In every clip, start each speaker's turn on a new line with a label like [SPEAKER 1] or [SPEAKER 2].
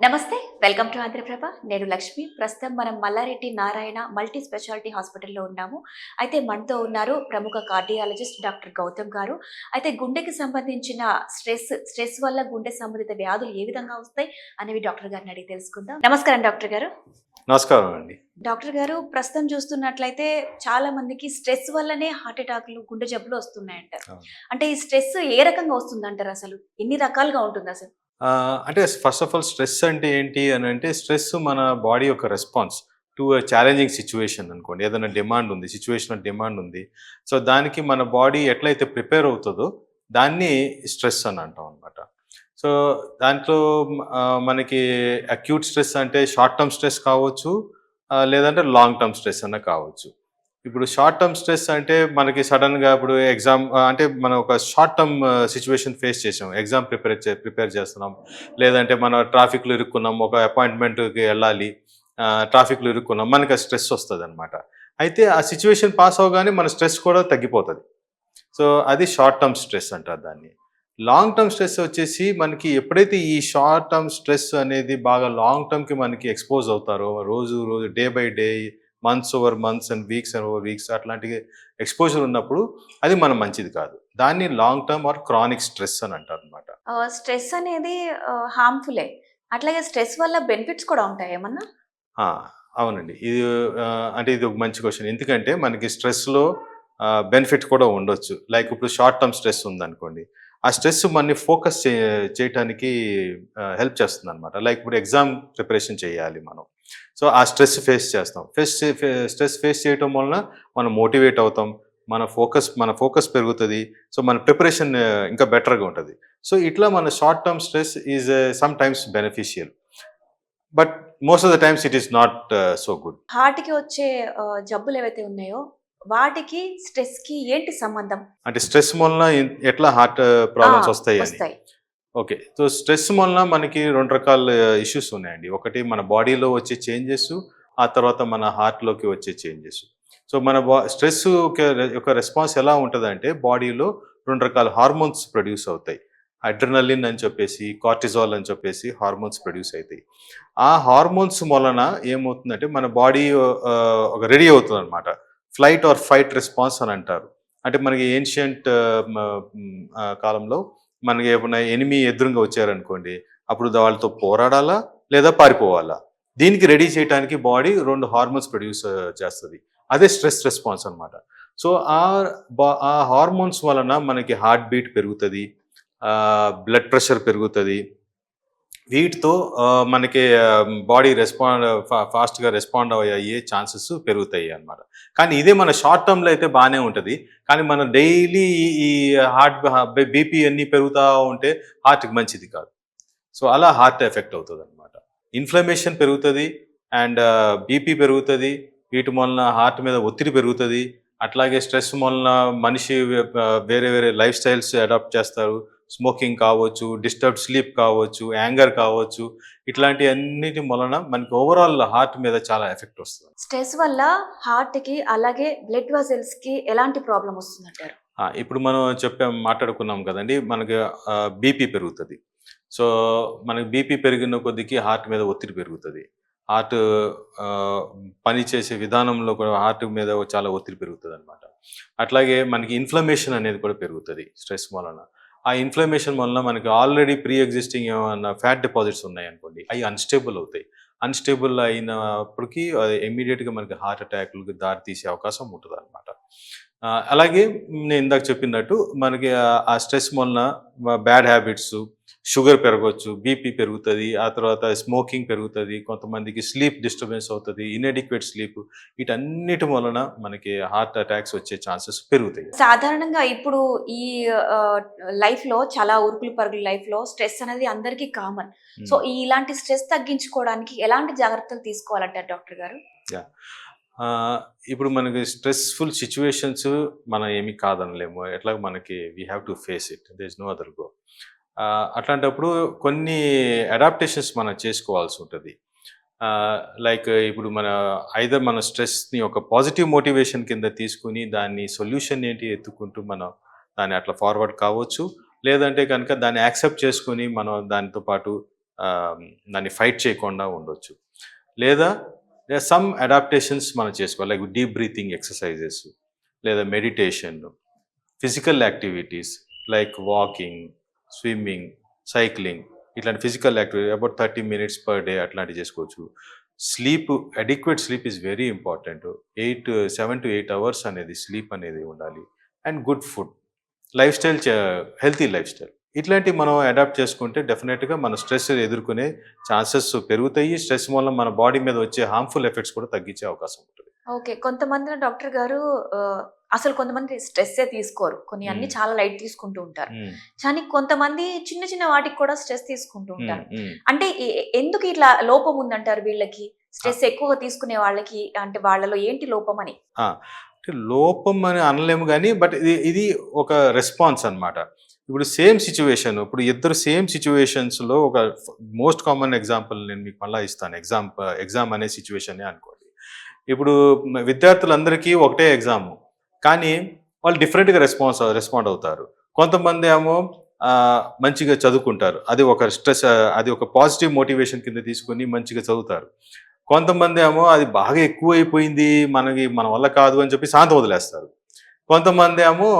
[SPEAKER 1] నమస్తే, welcome to Andhraprabha. నేను లక్ష్మి. ప్రస్తుతం మనం మల్లారెడ్డి నారాయణ మల్టీ స్పెషాలిటీ హాస్పిటల్లో ఉన్నాము. అయితే మనతో ఉన్నారు ప్రముఖ కార్డియాలజిస్ట్ డాక్టర్ గౌతమ్ గారు. అయితే గుండెకి సంబంధించిన స్ట్రెస్ వల్ల గుండె సంబంధిత వ్యాధులు ఏ విధంగా వస్తాయి అనేవి డాక్టర్ గారిని అడిగి తెలుసుకుందాం. నమస్కారం డాక్టర్ గారు.
[SPEAKER 2] నమస్కారం అండి.
[SPEAKER 1] డాక్టర్ గారు, ప్రస్తుతం చూస్తున్నట్లయితే చాలా మందికి స్ట్రెస్ వల్లనే హార్ట్ అటాక్లు, గుండె జబ్బులు వస్తున్నాయంటారు. అంటే ఈ స్ట్రెస్ ఏ రకంగా వస్తుందంటారు? అసలు ఎన్ని రకాలుగా ఉంటుంది అసలు?
[SPEAKER 2] అంటే ఫస్ట్ ఆఫ్ ఆల్ స్ట్రెస్ అంటే ఏంటి అని అంటే, స్ట్రెస్ మన బాడీ యొక్క రెస్పాన్స్ టు ఛాలెంజింగ్ సిచ్యువేషన్ అనుకోండి. ఏదైనా డిమాండ్ ఉంది, సిచ్యువేషనల్ డిమాండ్ ఉంది. సో దానికి మన బాడీ ఎట్లయితే ప్రిపేర్ అవుతుందో దాన్ని స్ట్రెస్ అని అంటాం అనమాట. సో దాంట్లో మనకి అక్యూట్ స్ట్రెస్ అంటే షార్ట్ టర్మ్ స్ట్రెస్ కావచ్చు, లేదంటే లాంగ్ టర్మ్ స్ట్రెస్ అన్న కావచ్చు. ఇప్పుడు షార్ట్ టర్మ్ స్ట్రెస్ అంటే మనకి సడన్గా ఇప్పుడు ఎగ్జామ్ అంటే మనం ఒక షార్ట్ టర్మ్ సిచ్యువేషన్ ఫేస్ చేసాం. ఎగ్జామ్ ప్రిపేర్ చేస్తున్నాం, లేదంటే మనం ట్రాఫిక్లో ఇరుక్కున్నాం, ఒక అపాయింట్మెంట్కి వెళ్ళాలి, ట్రాఫిక్లో ఇరుక్కున్నాం, మనకి ఆ స్ట్రెస్ వస్తుంది అనమాట. అయితే ఆ సిచ్యువేషన్ పాస్ అవగానే మన స్ట్రెస్ కూడా తగ్గిపోతుంది. సో అది షార్ట్ టర్మ్ స్ట్రెస్ అంటారు దాన్ని. లాంగ్ టర్మ్ స్ట్రెస్ వచ్చేసి మనకి ఎప్పుడైతే ఈ షార్ట్ టర్మ్ స్ట్రెస్ అనేది బాగా లాంగ్ టర్మ్కి మనకి ఎక్స్పోజ్ అవుతారో, రోజు రోజు day by day, months over months and over weeks అట్లాంటి ఎక్స్పోజర్ ఉన్నప్పుడు అది మనం మంచిది కాదు. దాన్ని long term are chronic stress అని అంటారు అనమాట.
[SPEAKER 1] స్ట్రెస్ అనేది హార్మ్ఫులే. అట్లాగే స్ట్రెస్ వల్ల బెనిఫిట్స్ కూడా ఉంటాయి ఏమన్నా?
[SPEAKER 2] అవునండి. అంటే ఇది ఒక మంచి క్వశ్చన్. ఎందుకంటే మనకి స్ట్రెస్లో బెనిఫిట్ కూడా ఉండొచ్చు. లైక్ ఇప్పుడు షార్ట్ టర్మ్ స్ట్రెస్ ఉందనుకోండి, ఆ స్ట్రెస్ మనని ఫోకస్ చేయటానికి హెల్ప్ చేస్తుంది అనమాట. లైక్ ఇప్పుడు ఎగ్జామ్ ప్రిపరేషన్ చేయాలి మనం. సో ఆ స్ట్రెస్ ఫేస్ చేస్తాం. స్ట్రెస్ ఫేస్ చేయటం వలన మనం మోటివేట్ అవుతాం, మన ఫోకస్ పెరుగుతుంది. సో మన ప్రిపరేషన్ ఇంకా బెటర్గా ఉంటుంది. సో ఇట్లా మన short term stress is some times beneficial, but most of the times it is not so good.
[SPEAKER 1] హార్ట్‌కి వచ్చే జబ్బులు ఏవైతే ఉన్నాయో వాటికి స్ట్రెస్‌కి ఏంటి సంబంధం?
[SPEAKER 2] అంటే స్ట్రెస్ వలన ఎట్లా హార్ట్ ప్రాబ్లమ్స్ వస్తాయి అని.
[SPEAKER 1] వస్తాయి.
[SPEAKER 2] ఓకే. సో స్ట్రెస్ వలన మనకి 2 రకాల ఇష్యూస్ ఉన్నాయండి. ఒకటి మన బాడీలో వచ్చే చేంజెస్, ఆ తర్వాత మన హార్ట్‌లోకి వచ్చే చేంజెస్. సో మన స్ట్రెస్ యొక్క రెస్పాన్స్ ఎలా ఉంటదంటే, బాడీలో 2 రకాల హార్మోన్స్ ప్రొడ్యూస్ అవుతాయి. అడ్రినలిన్ అని చెప్పేసి, కార్టిజాల్ అని చెప్పేసి హార్మోన్స్ ప్రొడ్యూస్ అయితాయి. ఆ హార్మోన్స్ వలన ఏమవుతుందంటే మన బాడీ ఒక రెడీ అవుతుందనమాట. ఫ్లైట్ ఆర్ ఫైట్ రెస్పాన్స్ అని అంటారు. అంటే మనకి ఏన్షియంట్ కాలంలో మనకి ఏమైనా ఎనిమీ ఎదురుగా వచ్చారనుకోండి, అప్పుడు వాళ్ళతో పోరాడాలా లేదా పారిపోవాలా? దీనికి రెడీ చేయడానికి బాడీ 2 హార్మోన్స్ ప్రొడ్యూస్ చేస్తది. అదే స్ట్రెస్ రెస్పాన్స్ అనమాట. సో ఆ హార్మోన్స్ వలన మనకి హార్ట్ బీట్ పెరుగుతది, బ్లడ్ ప్రెషర్ పెరుగుతది. వీటితో మనకి బాడీ ఫాస్ట్‌గా రెస్పాండ్ అయ్యే ఛాన్సెస్ పెరుగుతాయి అన్నమాట. కానీ ఇదే మన షార్ట్ టర్మ్‌లో అయితే బానే ఉంటది. కానీ మనం డైలీ ఈ బీపీ అన్నీ పెరుగుతా ఉంటే హార్ట్‌కి మంచిది కాదు. సో అలా హార్ట్ ఎఫెక్ట్ అవుతదన్నమాట. ఇన్‌ఫ్లమేషన్ పెరుగుతది అండ్ బీపీ పెరుగుతది. వీటి వలన హార్ట్ మీద ఒత్తిడి పెరుగుతది. అట్లాగే స్ట్రెస్ వలన మనిషి వేరే వేరే లైఫ్ స్టైల్స్ అడాప్ట్ చేస్తారు. స్మోకింగ్ కావచ్చు, డిస్టర్బ్డ్ స్లీప్ కావచ్చు, యాంగర్ కావచ్చు. ఇట్లాంటి అన్నిటి వలన మనకి ఓవరాల్ హార్ట్ మీద చాలా ఎఫెక్ట్ వస్తుంది.
[SPEAKER 1] స్ట్రెస్ వల్ల హార్ట్‌కి అలాగే బ్లడ్ వెసల్స్‌కి ఎలాంటి ప్రాబ్లమ్ వస్తుందంటారు?
[SPEAKER 2] ఇప్పుడు మనం మాట్లాడుకున్నాం కదండీ! మనకి బీపీ పెరుగుతది. సో మనకి బీపీ పెరిగిన కొద్దికి హార్ట్ మీద ఒత్తిడి పెరుగుతది. హార్ట్ పని చేసే విధానంలో కూడా హార్ట్ మీద చాలా ఒత్తిడి పెరుగుతదనమాట. అట్లాగే మనకి ఇన్‌ఫ్లమేషన్ అనేది కూడా పెరుగుతది స్ట్రెస్ వలన. ఆ ఇన్‌ఫ్లమేషన్ వలన మనకి ఆల్రెడీ ప్రీ ఎగ్జిస్టింగ్ ఏమన్నా ఫ్యాట్ డిపాజిట్స్ ఉన్నాయనుకోండి, అయి అన్‌స్టేబుల్ అవుతాయి. అన్‌స్టేబుల్ అయినప్పటికి అది ఇమ్మీడియేట్‌గా మనకి హార్ట్ అటాక్‌లకి దారి తీసే అవకాశం ఉంటదనమాట. అలాగే నేను ఇందాక చెప్పినట్టు మనకి ఆ స్ట్రెస్ వలన బ్యాడ్ హ్యాబిట్స్, షుగర్ పెరగొచ్చు, బీపీ పెరుగుతది, ఆ తర్వాత స్మోకింగ్ పెరుగుతది, కొంతమందికి స్లీప్ డిస్టర్బెన్స్ అవుతది, ఇన్‌ఎడిక్వేట్ స్లీప్, వీటన్నిటి వలన మనకి హార్ట్ అటాక్స్ వచ్చే ఛాన్సెస్ పెరుగుతాయి.
[SPEAKER 1] సాధారణంగా ఇప్పుడు ఈ లైఫ్‌లో చాలా ఉరుకులు పరుగుల లైఫ్‌లో స్ట్రెస్ అనేది అందరికీ కామన్. సో ఇలాంటి స్ట్రెస్ తగ్గించుకోవడానికి ఎలాంటి జాగ్రత్తలు తీసుకోవాలంటారు డాక్టర్ గారు?
[SPEAKER 2] యాహ్! ఇప్పుడు మనకి స్ట్రెస్‌ఫుల్ సిట్యుయేషన్స్ మనం ఏమి కాదనలేము. ఎట్లాగో మనకి we have to face it. There is no other go. అట్లాంటప్పుడు కొన్ని అడాప్టేషన్స్ మనం చేసుకోవాల్సుంటది. లైక్ ఇప్పుడు మన స్ట్రెస్‌ని ఒక పాజిటివ్ మోటివేషన్ కింద తీసుకొని దాన్ని సొల్యూషన్ ఏంటి ఎత్తుకుంటూ మనం దాన్ని అట్లా ఫార్వర్డ్ కావచ్చు. లేదంటే కనుక దాన్ని యాక్సెప్ట్ చేసుకొని మనం దానితో పాటు దాన్ని ఫైట్ చేయకుండా ఉండొచ్చు. లేదా సమ్ అడాప్టేషన్స్ మనం చేసుకోవాలి. లైక్ డీప్ బ్రీతింగ్ ఎక్సర్సైజెస్ లేదా meditation, physical activities like walking, swimming, cycling ఇట్లాంటి physical activity about 30 minutes per day అట్లాంటివి చేసుకోవచ్చు. Sleep, adequate sleep is very important. 7 to 8 hours అనేది స్లీప్ అనేది ఉండాలి. And good food, life style, healthy life style ఇట్లాంటివి మనం adapt చేసుకుంటే డెఫినెట్గా మన స్ట్రెస్ ఎదుర్కొనే ఛాన్సెస్ పెరుగుతాయి. స్ట్రెస్ వల్ల మన బాడీ మీద వచ్చే హార్మ్ఫుల్ ఎఫెక్ట్స్ కూడా తగ్గించే అవకాశం ఉంటుంది.
[SPEAKER 1] ఓకే. కొంతమంది డాక్టర్ గారు అసలు కొంతమంది స్ట్రెస్సే తీసుకోరు. కొన్ని అన్ని
[SPEAKER 2] మ్మ్.
[SPEAKER 1] చాలా లైట్ తీసుకుంటూ ఉంటారు.
[SPEAKER 2] మ్మ్.
[SPEAKER 1] కానీ కొంతమంది చిన్న చిన్న వాటికి కూడా స్ట్రెస్ తీసుకుంటూ
[SPEAKER 2] మ్మ్.
[SPEAKER 1] ఉంటారు.
[SPEAKER 2] మ్మ్.
[SPEAKER 1] అంటే ఎందుకు ఇట్లా లోపం ఉందంటారు వీళ్ళకి? స్ట్రెస్ ఎక్కువగా తీసుకునే వాళ్ళకి అంటే వాళ్ళలో ఏంటి లోపం అని?
[SPEAKER 2] ఆ, అంటే లోపం అని అనలేము కానీ బట్ ఇది ఒక రెస్పాన్స్ అన్నమాట. ఇప్పుడు సేమ్ సిచ్యువేషన్, ఇప్పుడు ఇద్దరు సేమ్ సిచ్యువేషన్స్లో ఒక మోస్ట్ కామన్ ఎగ్జాంపుల్ నేను మీకు మళ్ళీ ఇస్తాను. ఎగ్జామ్ అనే సిచ్యువేషనే అనుకోండి. ఇప్పుడు విద్యార్థులందరికీ ఒకటే ఎగ్జామ్, కానీ వాళ్ళు డిఫరెంట్గా రెస్పాండ్ అవుతారు. కొంతమంది ఏమో మంచిగా చదువుకుంటారు, అది ఒక స్ట్రెస్, అది ఒక పాజిటివ్ మోటివేషన్ కింద తీసుకొని మంచిగా చదువుతారు. కొంతమంది ఏమో అది బాగా ఎక్కువైపోయింది, మన వల్ల కాదు అని చెప్పి శాంతం వదిలేస్తారు. కొంతమంది ఏమో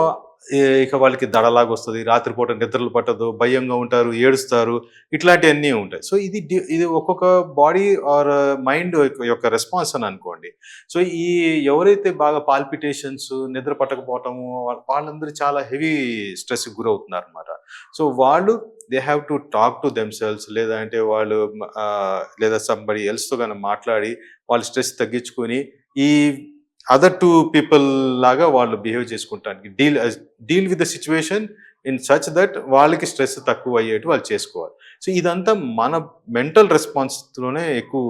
[SPEAKER 2] ఇక వాళ్ళకి దడలాగా వస్తుంది, రాత్రిపూట నిద్రలు పట్టదు, భయంగా ఉంటారు, ఏడుస్తారు, ఇట్లాంటివన్నీ ఉంటాయి. సో ఇది ఒక్కొక్క బాడీ ఆర్ మైండ్ యొక్క రెస్పాన్స్ అని అనుకోండి. సో ఎవరైతే బాగా పాల్పిటేషన్స్, నిద్ర పట్టకపోవటము, వాళ్ళందరూ చాలా హెవీ స్ట్రెస్కి గురవుతున్నారు అనమాట. సో వాళ్ళు they have to talk to themselves, లేదా అంటే వాళ్ళు లేదా సంబడి ఎల్స్తో కానీ మాట్లాడి వాళ్ళు స్ట్రెస్ తగ్గించుకొని ఈ అదర్ 2 పీపుల్ లాగా వాళ్ళు బిహేవ్ చేసుకుంటానికి deal with the situation in such that వాళ్ళకి స్ట్రెస్ తక్కువ అయ్యేట్టు వాళ్ళు చేసుకోవాలి. సో ఇదంతా మన మెంటల్ రెస్పాన్స్లోనే ఎక్కువ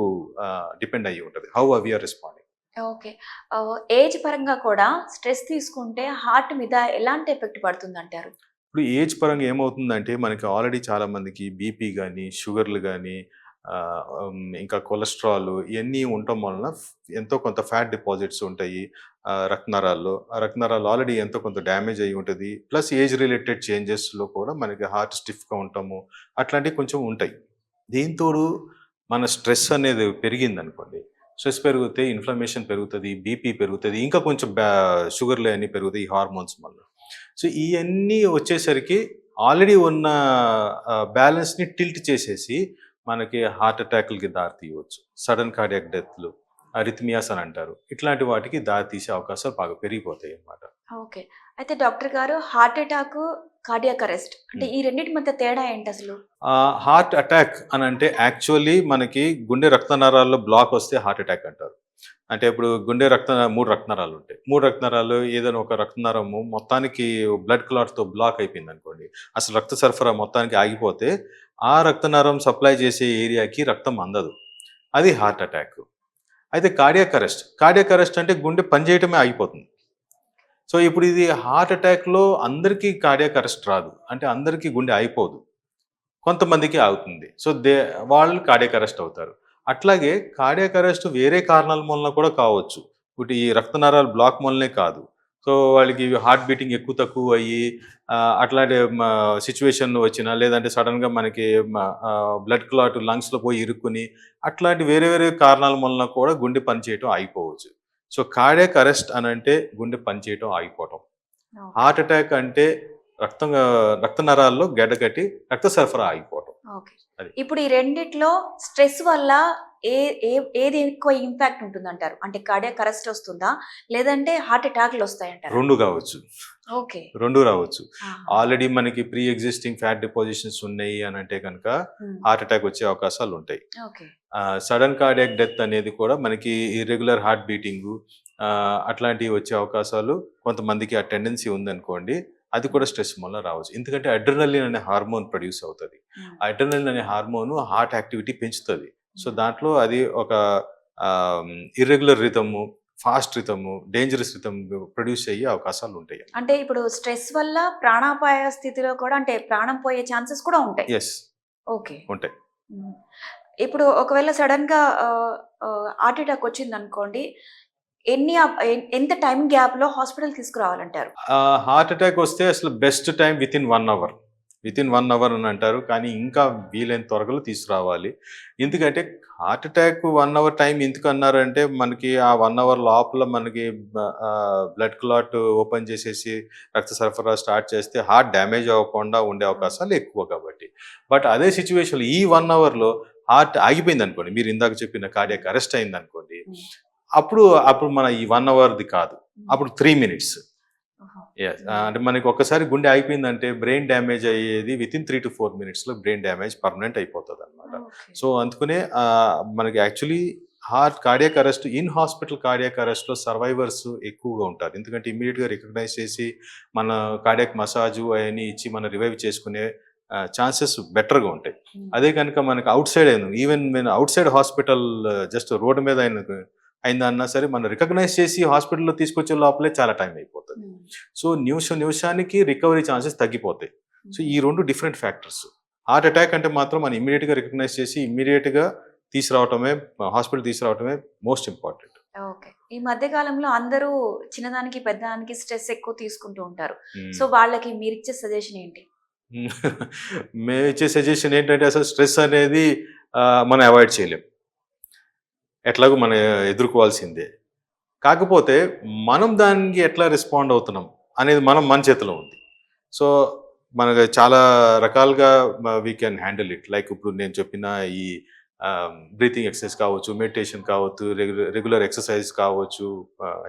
[SPEAKER 2] డిపెండ్ అయ్యి ఉంటుంది, how are responding.
[SPEAKER 1] Okay. Age పరంగా కూడా స్ట్రెస్ తీసుకుంటే హార్ట్ మీద ఎలాంటి ఎఫెక్ట్ పడుతుందంటారు?
[SPEAKER 2] ఇప్పుడు ఏజ్ పరంగా ఏమవుతుందంటే మనకి ఆల్రెడీ చాలా మందికి బీపీ కానీ, షుగర్లు కానీ, ఇంకా కొలెస్ట్రాల్ ఇవన్నీ ఉండటం వలన ఎంతో కొంత ఫ్యాట్ డిపాజిట్స్ ఉంటాయి రక్తనరాల్లో. ఆ రక్తనరాలు ఆల్రెడీ ఎంతో కొంత డ్యామేజ్ అయ్యి ఉంటుంది. ప్లస్ ఏజ్ రిలేటెడ్ చేంజెస్లో కూడా మనకి హార్ట్ స్టిఫ్గా ఉండటము అట్లాంటివి కొంచెం ఉంటాయి. దీంతోడు మన స్ట్రెస్ అనేది పెరిగింది అనుకోండి, స్ట్రెస్ పెరిగితే ఇన్ఫ్లమేషన్ పెరుగుతుంది, బీపీ పెరుగుతుంది, ఇంకా కొంచెం షుగర్లు అన్నీ పెరుగుతాయి ఈ హార్మోన్స్ వల్ల. సో ఇవన్నీ వచ్చేసరికి ఆల్రెడీ ఉన్న బ్యాలెన్స్ని టిల్ట్ చేసేసి మనకి హార్ట్ అటాక్లకి దారి తీయవచ్చు, సడన్ కార్డియాక్ డెత్లు, అరిథమియాస్ అని అంటారు, ఇట్లాంటి వాటికి దారి తీసే అవకాశాలు బాగా పెరిగిపోతాయి అన్నమాట.
[SPEAKER 1] ఓకే. అయితే డాక్టర్ గారు హార్ట్ అటాక్, కార్డియాక్ అరెస్ట్ అంటే ఈ రెండింటి మధ్య తేడా ఏంటి అసలు?
[SPEAKER 2] హార్ట్ అటాక్ అని అంటే యాక్చువల్లీ మనకి గుండె రక్తనరాల్లో బ్లాక్ వస్తే హార్ట్ అటాక్ అంటారు. అంటే ఇప్పుడు గుండె 3 రక్తనరాలు ఉంటాయి. 3 రక్తనరాలు ఏదైనా ఒక రక్తనరము మొత్తానికి బ్లడ్ క్లాట్తో బ్లాక్ అయిపోయింది అనుకోండి, అసలు రక్త సరఫరా మొత్తానికి ఆగిపోతే ఆ రక్తనరం సప్లై చేసే ఏరియాకి రక్తం అందదు, అది హార్ట్ అటాక్. అయితే కార్డియాక్ అరెస్ట్ అంటే గుండె పనిచేయటమే ఆగిపోతుంది. సో ఇప్పుడు ఇది హార్ట్ అటాక్లో అందరికీ కార్డియాక్ అరెస్ట్ రాదు, అంటే అందరికీ గుండె అయిపోదు, కొంతమందికి ఆగుతుంది. సో వాళ్ళు కార్డియాక్ అరెస్ట్ అవుతారు. అట్లాగే కార్డియాక్ అరెస్ట్ వేరే కారణాల వలన కూడా కావచ్చు, ఇప్పుడు ఈ రక్తనరాలు బ్లాక్ వల్లనే కాదు. సో వాళ్ళకి హార్ట్ బీటింగ్ ఎక్కువ తక్కువ అయ్యి అట్లాంటి సిచ్యువేషన్ వచ్చినా, లేదంటే సడన్గా మనకి బ్లడ్ క్లాట్ లంగ్స్లో పోయి ఇరుక్కుని అట్లాంటి వేరే వేరే కారణాల వలన కూడా గుండె పనిచేయటం ఆగిపోవచ్చు. సో కార్డియాక్ అరెస్ట్ అని అంటే గుండె పనిచేయటం ఆగిపోవటం. హార్ట్ అటాక్ అంటే రక్తనరాల్లో గడ్డకట్టి రక్త సరఫరా ఆగిపోవటం.
[SPEAKER 1] ఓకే.
[SPEAKER 2] అది.
[SPEAKER 1] ఇప్పుడు ఈ రెండిట్లో స్ట్రెస్ వల్ల ఏది ఎక్కువ ఇంపాక్ట్ ఉంటుందంటారు? అంటే కార్డియాక్ అరెస్ట్ వస్తుందా? లేదంటే హార్ట్ అటాక్లు వస్తాయంటారా?
[SPEAKER 2] 2 కావచ్చు,
[SPEAKER 1] ఓకే.
[SPEAKER 2] 2 రావచ్చు.
[SPEAKER 1] ఆహా.
[SPEAKER 2] ఆల్రెడీ మనకి ప్రీ ఎగ్జిస్టింగ్ ఫ్యాట్ డిపాజిషన్స్ ఉన్నాయి అని అంటే కనుక
[SPEAKER 1] ఉమ్.
[SPEAKER 2] హార్ట్ అటాక్ వచ్చే అవకాశాలు ఉంటాయి.
[SPEAKER 1] ఓకే.
[SPEAKER 2] సడన్ కార్డియాక్ డెత్ అనేది కూడా మనకి ఇర్రెగ్యులర్ హార్ట్ బీటింగ్ అట్లాంటివి వచ్చే అవకాశాలు కొంతమందికి ఆ టెండెన్సీ ఉందనుకోండి, అది కూడా స్ట్రెస్ వల్ల రావచ్చు. ఎందుకంటే అడ్రినలిన్ అనే హార్మోన్ ప్రొడ్యూస్ అవుతుంది.
[SPEAKER 1] ఉమ్.
[SPEAKER 2] ఆ అడ్రినలిన్ అనే హార్మోన్ హార్ట్ యాక్టివిటీ పెంచుతుంది. సో దాంట్లో అది ఒక irregular rhythm, fast rhythm, dangerous rhythm produce అయ్యే అవకాశాలు ఉంటాయి.
[SPEAKER 1] అంటే ఇప్పుడు స్ట్రెస్ వల్ల ప్రాణాపాయ స్థితిలో కూడా అంటే ప్రాణం పోయే ఛాన్సెస్ కూడా ఉంటాయి.
[SPEAKER 2] Yes,
[SPEAKER 1] okay.
[SPEAKER 2] ఉంటాయి.
[SPEAKER 1] ఉమ్. ఇప్పుడు ఒకవేళ సడన్ గా హార్ట్ అటాక్ వచ్చింది అనుకోండి, ఎంత టైం గ్యాప్ లో హాస్పిటల్ తీసుకురావాలంటారు?
[SPEAKER 2] హార్ట్ అటాక్ వస్తే అసలు best time within 1 hour. Within 1 hour అని అంటారు. కానీ ఇంకా వీలైన త్వరలో తీసుకురావాలి. ఎందుకంటే హార్ట్ అటాక్ 1 అవర్ టైం ఎందుకన్నారంటే మనకి ఆ 1 అవర్ లోపల మనకి బ్లడ్ క్లాట్ ఓపెన్ చేసేసి రక్త సరఫరా స్టార్ట్ చేస్తే హార్ట్ డ్యామేజ్ అవ్వకుండా ఉండే అవకాశాలు ఎక్కువ కాబట్టి. బట్ అదే సిట్యుయేషన్‌లో ఈ 1 అవర్‌లో హార్ట్ ఆగిపోయిందనుకోండి, మీరు ఇందాక చెప్పిన కార్డియాక్ అరెస్ట్ అయిందనుకోండి, అప్పుడు అప్పుడు మన ఈ 1 అవర్‌ది కాదు. అప్పుడు 3 మినిట్స్. యెస్. అంటే మనకి ఒక్కసారి గుండె ఆగిపోయిందంటే బ్రెయిన్ డ్యామేజ్ అయ్యేది వితిన్ 3-4 మినిట్స్‌లో బ్రెయిన్ డ్యామేజ్ పర్మనెంట్ అయిపోతదనమాట. సో, అందుకనే మనకి actually cardiac arrest in hospital cardiac అరెస్ట్‌లో సర్వైవర్స్ ఎక్కువగా ఉంటారు. ఎందుకంటే ఇమ్మీడియేట్‌గా రికగ్నైజ్ చేసి మన కార్డియాక్ మసాజు అయన్నీ ఇచ్చి మనం రివైవ్ చేసుకునే ఛాన్సెస్ బెటర్‌గా ఉంటాయి. అదే కనుక మనకి even out side hospital just road మీద అయిందన్నా సరే మనం రికగ్నైజ్ చేసి హాస్పిటల్‌లో తీసుకొచ్చే లోపలే చాలా టైం అయిపోతది. సో, నిమిషానికి రికవరీ ఛాన్సెస్ తగ్గిపోతాయి. సో, ఈ 2 డిఫరెంట్ ఫ్యాక్టర్స్. హార్ట్ అటాక్ అంటే మాత్రం మనం ఇమ్మీడియేట్‌గా రికగ్నైజ్ చేసి ఇమ్మీడియేట్‌గా హాస్పిటల్ తీసుకురావటమే మోస్ట్ ఇంపార్టెంట్.
[SPEAKER 1] ఓకే. ఈ మధ్య కాలంలో అందరూ చిన్నదానికి, పెద్దదానికి స్ట్రెస్ ఎక్కువ తీసుకుంటూ ఉంటారు. సో,
[SPEAKER 2] హ్మ్.
[SPEAKER 1] వాళ్ళకి మీరిచ్చే సజెషన్ ఏంటి?
[SPEAKER 2] మేమిచ్చే సజెషన్ ఏంటంటే అసలు స్ట్రెస్ అనేది మనం అవాయిడ్ చేయలేం. ఎట్లాగో మనం ఎదుర్కోవాల్సిందే. కాకపోతే మనం దానికి ఎట్లా రెస్పాండ్ అవుతున్నాం అనేది మన చేతిలో ఉంది. సో, మనకు చాలా రకాలుగా we can handle it. Like ఇప్పుడు నేను చెప్పిన ఈ బ్రీతింగ్ ఎక్సర్సైజ్ కావచ్చు, మెడిటేషన్ కావచ్చు, రెగ్యులర్ ఎక్సర్సైజ్ కావచ్చు,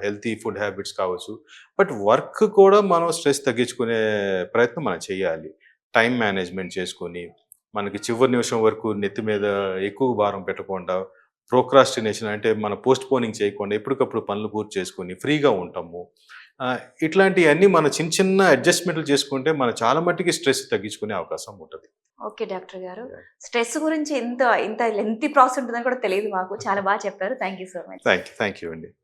[SPEAKER 2] హెల్తీ ఫుడ్ హ్యాబిట్స్ కావచ్చు. బట్ వర్క్ కూడా మనం స్ట్రెస్ తగ్గించుకునే ప్రయత్నం మనం చేయాలి. టైం మేనేజ్మెంట్ చేసుకొని, మనకి చివరి నిమిషం వరకు నెత్తి మీద ఎక్కువ భారం పెట్టకుండా, ప్రోక్రాస్టినేషన్ అంటే మన పోస్ట్‌పోనింగ్ చేయకుండా ఎప్పటికప్పుడు పనులు పూర్తి చేసుకొని ఫ్రీగా ఉంటాము. ఇట్లాంటియన్నీ మన చిన్న అడ్జస్ట్‌మెంట్‌లు చేసుకుంటే మనం చాలా మట్టికి స్ట్రెస్ తగ్గించుకునే అవకాశం ఉంటది.
[SPEAKER 1] ఓకే డాక్టర్ గారు.
[SPEAKER 2] యాహ్!
[SPEAKER 1] స్ట్రెస్ గురించి ఇంత లెంగ్తీ ప్రాసెస్ ఉంటుందని కూడా తెలీదు మాకు. చాలా బాగా చెప్పారు. Thank you so much.
[SPEAKER 2] Thank you అండి.